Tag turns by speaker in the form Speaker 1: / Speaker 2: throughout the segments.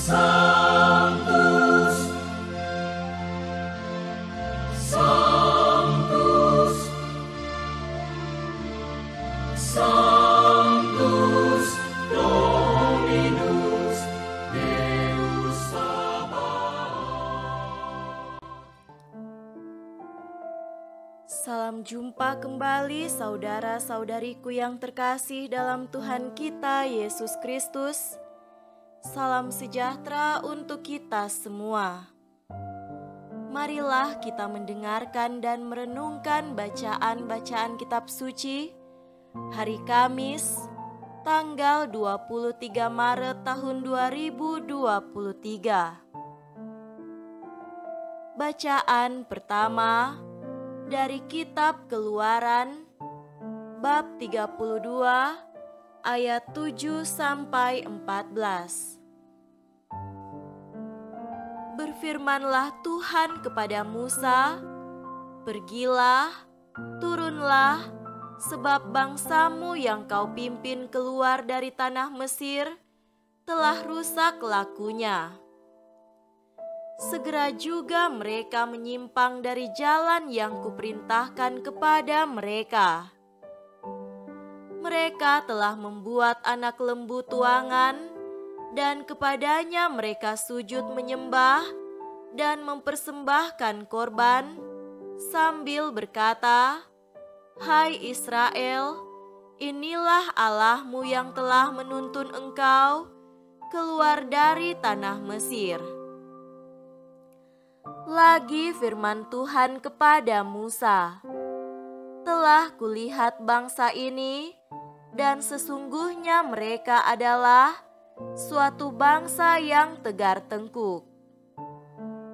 Speaker 1: Sanctus, Sanctus, Sanctus Dominus Deus Sabaoth.
Speaker 2: Salam jumpa kembali saudara-saudariku yang terkasih dalam Tuhan kita Yesus Kristus. Salam sejahtera untuk kita semua. Marilah kita mendengarkan dan merenungkan bacaan-bacaan kitab suci hari Kamis, tanggal 23 Maret tahun 2023. Bacaan pertama dari kitab Keluaran bab 32 ayat 7 sampai 14. Berfirmanlah Tuhan kepada Musa, "Pergilah, turunlah, sebab bangsamu yang kau pimpin keluar dari tanah Mesir telah rusak lakunya." Segera juga mereka menyimpang dari jalan yang kuperintahkan kepada mereka. Mereka telah membuat anak lembu tuangan, dan kepadanya mereka sujud menyembah dan mempersembahkan korban sambil berkata, "Hai Israel, inilah Allahmu yang telah menuntun engkau keluar dari tanah Mesir." Lagi firman Tuhan kepada Musa, "Telah kulihat bangsa ini, dan sesungguhnya mereka adalah suatu bangsa yang tegar tengkuk.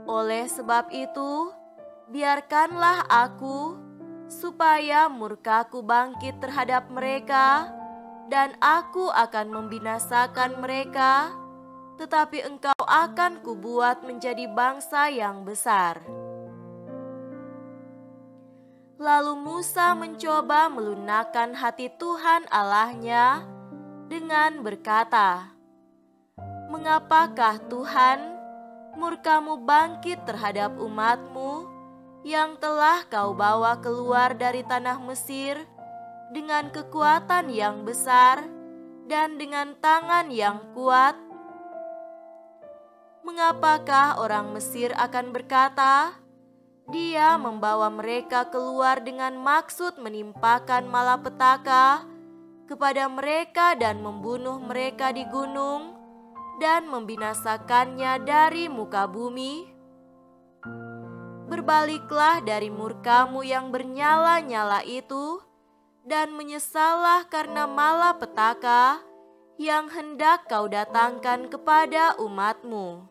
Speaker 2: Oleh sebab itu, biarkanlah aku, supaya murkaku bangkit terhadap mereka, dan aku akan membinasakan mereka, tetapi engkau akan kubuat menjadi bangsa yang besar." Lalu Musa mencoba melunakkan hati Tuhan Allahnya dengan berkata, "Mengapakah Tuhan, murkamu bangkit terhadap umatmu yang telah kau bawa keluar dari tanah Mesir dengan kekuatan yang besar dan dengan tangan yang kuat? Mengapakah orang Mesir akan berkata, 'Dia membawa mereka keluar dengan maksud menimpakan malapetaka kepada mereka dan membunuh mereka di gunung dan membinasakannya dari muka bumi?' Berbaliklah dari murkamu yang bernyala-nyala itu dan menyesallah karena malapetaka yang hendak kau datangkan kepada umatmu.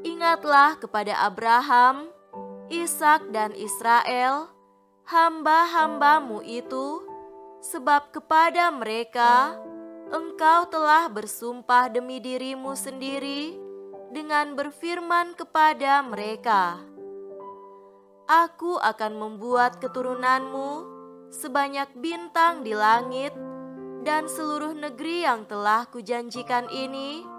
Speaker 2: Ingatlah kepada Abraham, Ishak dan Israel, hamba-hambamu itu, sebab kepada mereka engkau telah bersumpah demi dirimu sendiri dengan berfirman kepada mereka, 'Aku akan membuat keturunanmu sebanyak bintang di langit, dan seluruh negeri yang telah kujanjikan ini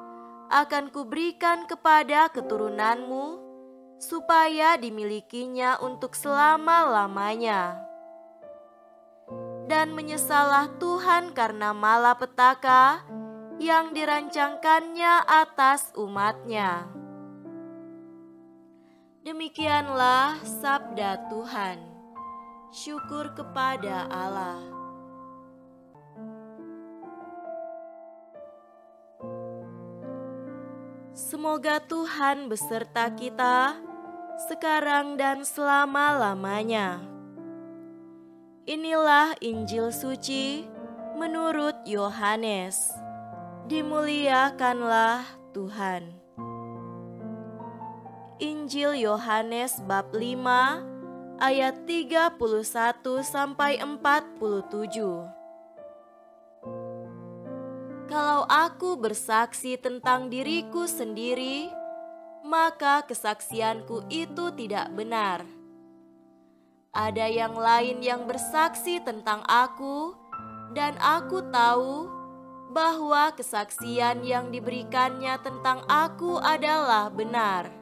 Speaker 2: akan kuberikan kepada keturunanmu, supaya dimilikinya untuk selama-lamanya.' Dan menyesallah Tuhan karena malapetaka yang dirancangkannya atas umatnya." Demikianlah sabda Tuhan. Syukur kepada Allah. Semoga Tuhan beserta kita sekarang dan selama-lamanya. Inilah Injil suci menurut Yohanes. Dimuliakanlah Tuhan. Injil Yohanes bab 5 ayat 31 sampai 47. Kalau aku bersaksi tentang diriku sendiri, maka kesaksianku itu tidak benar. Ada yang lain yang bersaksi tentang aku, dan aku tahu bahwa kesaksian yang diberikannya tentang aku adalah benar.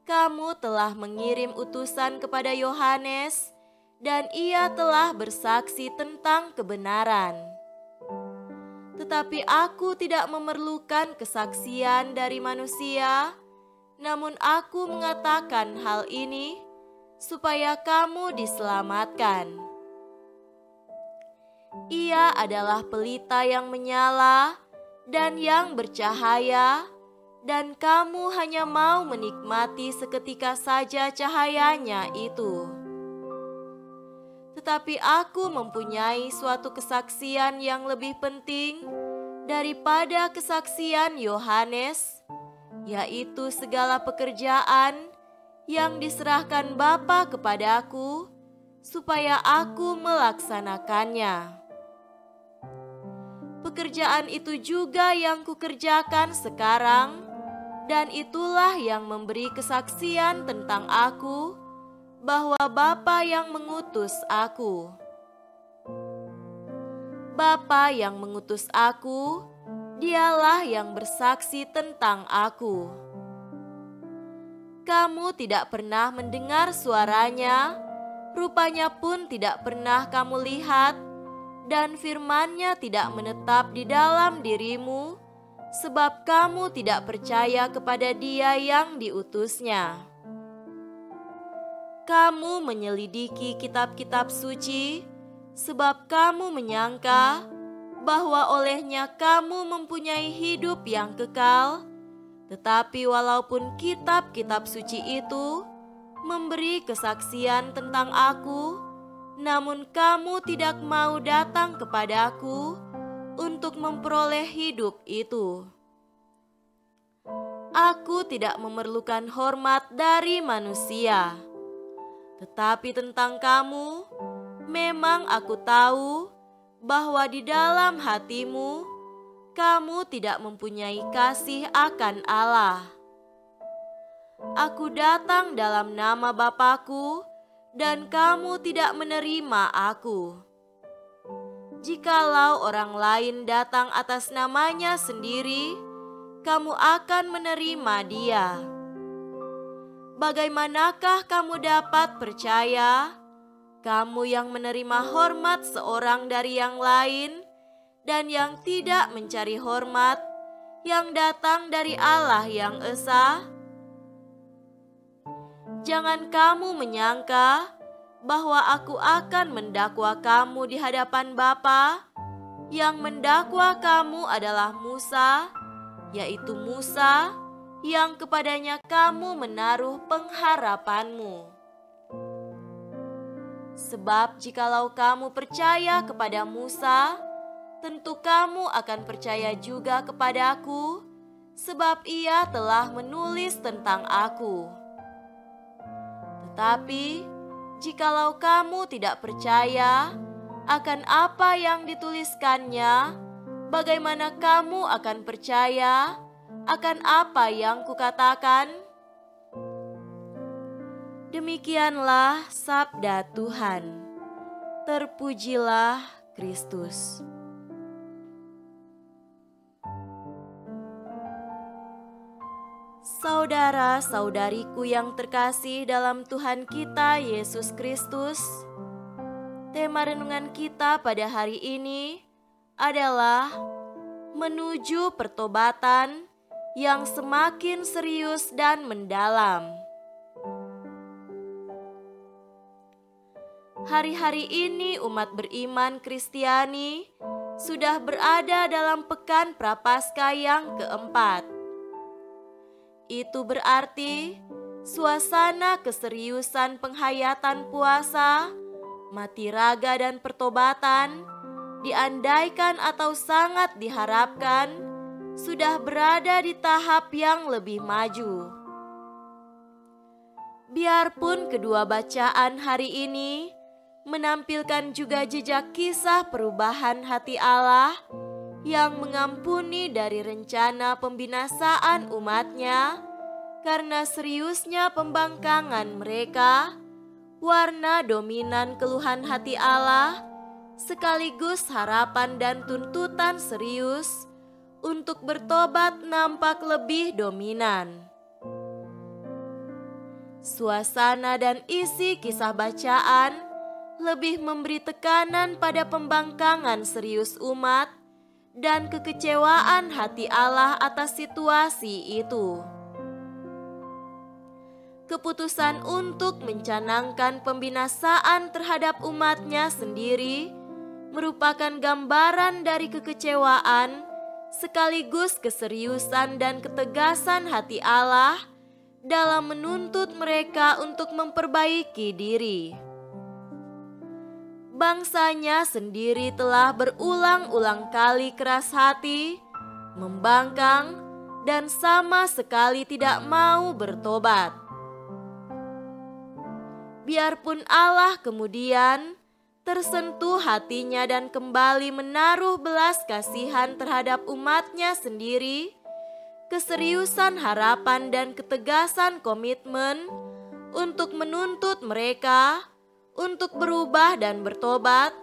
Speaker 2: Kamu telah mengirim utusan kepada Yohanes, dan ia telah bersaksi tentang kebenaran. Tetapi aku tidak memerlukan kesaksian dari manusia, namun aku mengatakan hal ini supaya kamu diselamatkan. Ia adalah pelita yang menyala dan yang bercahaya, dan kamu hanya mau menikmati seketika saja cahayanya itu. Tetapi aku mempunyai suatu kesaksian yang lebih penting daripada kesaksian Yohanes, yaitu segala pekerjaan yang diserahkan Bapa kepadaku, supaya aku melaksanakannya. Pekerjaan itu juga yang kukerjakan sekarang, dan itulah yang memberi kesaksian tentang aku, bahwa Bapa yang mengutus aku. Bapa yang mengutus aku, dialah yang bersaksi tentang aku. Kamu tidak pernah mendengar suaranya, rupanya pun tidak pernah kamu lihat, dan firman-Nya tidak menetap di dalam dirimu, sebab kamu tidak percaya kepada Dia yang diutusnya. Kamu menyelidiki kitab-kitab suci, sebab kamu menyangka bahwa olehnya kamu mempunyai hidup yang kekal. Tetapi walaupun kitab-kitab suci itu memberi kesaksian tentang aku, namun kamu tidak mau datang kepadaku untuk memperoleh hidup itu. Aku tidak memerlukan hormat dari manusia. Tetapi tentang kamu, memang aku tahu bahwa di dalam hatimu, kamu tidak mempunyai kasih akan Allah. Aku datang dalam nama Bapa-Ku, dan kamu tidak menerima aku. Jikalau orang lain datang atas namanya sendiri, kamu akan menerima dia. Bagaimanakah kamu dapat percaya, kamu yang menerima hormat seorang dari yang lain, dan yang tidak mencari hormat, yang datang dari Allah yang esa? Jangan kamu menyangka bahwa aku akan mendakwa kamu di hadapan Bapa. Yang mendakwa kamu adalah Musa, yaitu Musa yang kepadanya kamu menaruh pengharapanmu. Sebab jikalau kamu percaya kepada Musa, tentu kamu akan percaya juga kepadaku, sebab ia telah menulis tentang aku. Tetapi jikalau kamu tidak percaya akan apa yang dituliskannya, bagaimana kamu akan percaya akan apa yang kukatakan? Demikianlah sabda Tuhan. Terpujilah Kristus. Saudara-saudariku yang terkasih dalam Tuhan kita Yesus Kristus, tema renungan kita pada hari ini adalah menuju pertobatan yang semakin serius dan mendalam. Hari-hari ini umat beriman Kristiani sudah berada dalam pekan Prapaskah yang keempat. Itu berarti suasana keseriusan penghayatan puasa, mati raga dan pertobatan diandaikan atau sangat diharapkan sudah berada di tahap yang lebih maju. Biarpun kedua bacaan hari ini menampilkan juga jejak kisah perubahan hati Allah yang mengampuni dari rencana pembinasaan umatnya karena seriusnya pembangkangan mereka, warna dominan keluhan hati Allah sekaligus harapan dan tuntutan serius untuk bertobat nampak lebih dominan. Suasana dan isi kisah bacaan lebih memberi tekanan pada pembangkangan serius umat dan kekecewaan hati Allah atas situasi itu. Keputusan untuk mencanangkan pembinasaan terhadap umatnya sendiri merupakan gambaran dari kekecewaan sekaligus keseriusan dan ketegasan hati Allah dalam menuntut mereka untuk memperbaiki diri. Bangsanya sendiri telah berulang-ulang kali keras hati, membangkang, dan sama sekali tidak mau bertobat. Biarpun Allah kemudian tersentuh hatinya dan kembali menaruh belas kasihan terhadap umatnya sendiri, keseriusan harapan dan ketegasan komitmen untuk menuntut mereka untuk berubah dan bertobat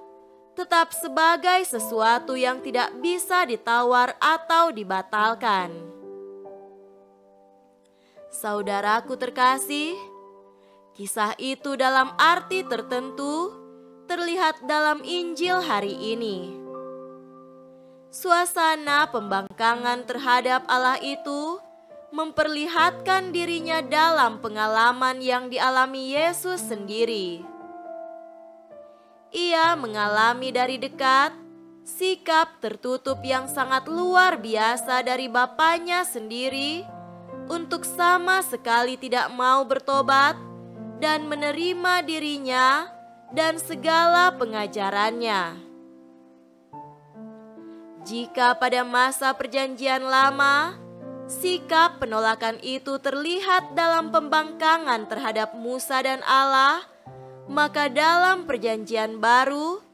Speaker 2: tetap sebagai sesuatu yang tidak bisa ditawar atau dibatalkan. Saudaraku terkasih, kisah itu dalam arti tertentu terlihat dalam Injil hari ini. Suasana pembangkangan terhadap Allah itu memperlihatkan dirinya dalam pengalaman yang dialami Yesus sendiri. Ia mengalami dari dekat sikap tertutup yang sangat luar biasa dari Bapanya sendiri untuk sama sekali tidak mau bertobat dan menerima dirinya dan segala pengajarannya. Jika pada masa Perjanjian Lama, sikap penolakan itu terlihat dalam pembangkangan terhadap Musa dan Allah, maka dalam Perjanjian Baru,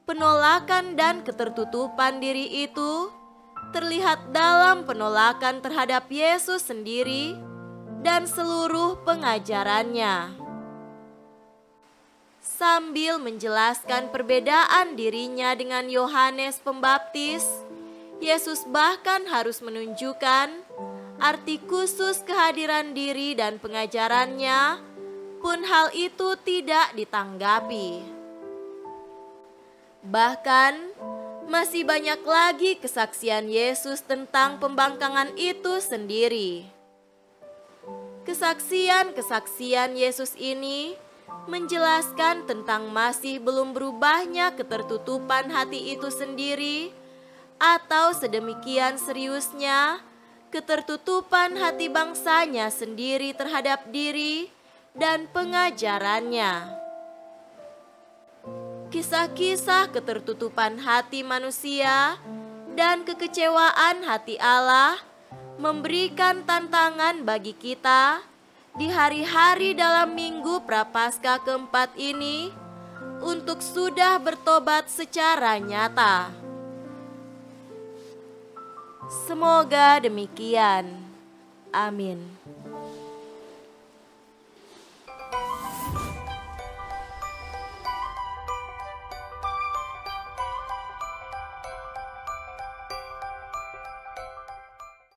Speaker 2: penolakan dan ketertutupan diri itu terlihat dalam penolakan terhadap Yesus sendiri dan seluruh pengajarannya. Sambil menjelaskan perbedaan dirinya dengan Yohanes Pembaptis, Yesus bahkan harus menunjukkan arti khusus kehadiran diri dan pengajarannya, pun hal itu tidak ditanggapi. Bahkan, masih banyak lagi kesaksian Yesus tentang pembangkangan itu sendiri. Kesaksian-kesaksian Yesus ini menjelaskan tentang masih belum berubahnya ketertutupan hati itu sendiri, atau sedemikian seriusnya ketertutupan hati bangsanya sendiri terhadap diri dan pengajarannya. Kisah-kisah ketertutupan hati manusia dan kekecewaan hati Allah memberikan tantangan bagi kita di hari-hari dalam minggu Prapaskah keempat ini untuk sudah bertobat secara nyata. Semoga demikian. Amin.